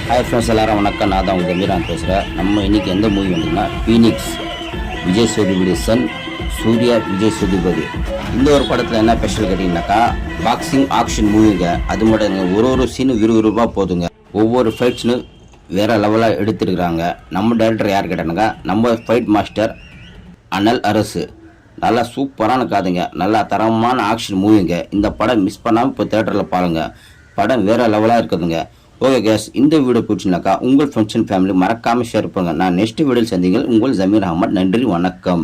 Hi friends எல்லாரும் வணக்கம். நான் தான் உங்கள் ஜமீரான் பேசுகிறேன். நம்ம இன்றைக்கி எந்த மூவி வந்துங்கன்னா ஃபீனிக்ஸ் விஜய் சேதுபதி சன் சூர்யா விஜய் சேதுபதி. இந்த ஒரு படத்தில் என்ன ஸ்பெஷல் கேட்டிங்கனாக்கா பாக்ஸிங் ஆக்ஷன் மூவிங்க. அது மட்டும் ஒரு சீனு விறுவிறுப்பாக போதுங்க. ஒவ்வொரு ஃபைட்ஸ்னு வேறு லெவலாக எடுத்துருக்குறாங்க. நம்ம டைரக்டர் யார் கேட்டானுங்க, நம்ம ஃபைட் மாஸ்டர் அனல் அரசு. நல்லா சூப்பரான காதுங்க, நல்லா தரமான ஆக்ஷன் மூவிங்க. இந்த படம் மிஸ் பண்ணாமல் இப்போ தேட்டரில் பாருங்கள். படம் வேறு லெவலாக இருக்குதுங்க. ஓகே கேஸ், இந்த வீடியோ பிடிச்சினாக்கா உங்கள் ஃப்ரெண்ட்ஸ் அண்ட் ஃபேமிலி மறக்காமல் ஷேர் பண்ணுங்கள். நான் நெக்ஸ்ட் வீடியோவில் சந்திங்கள். உங்கள் ஜமீர் அஹமத். நன்றி, வணக்கம்.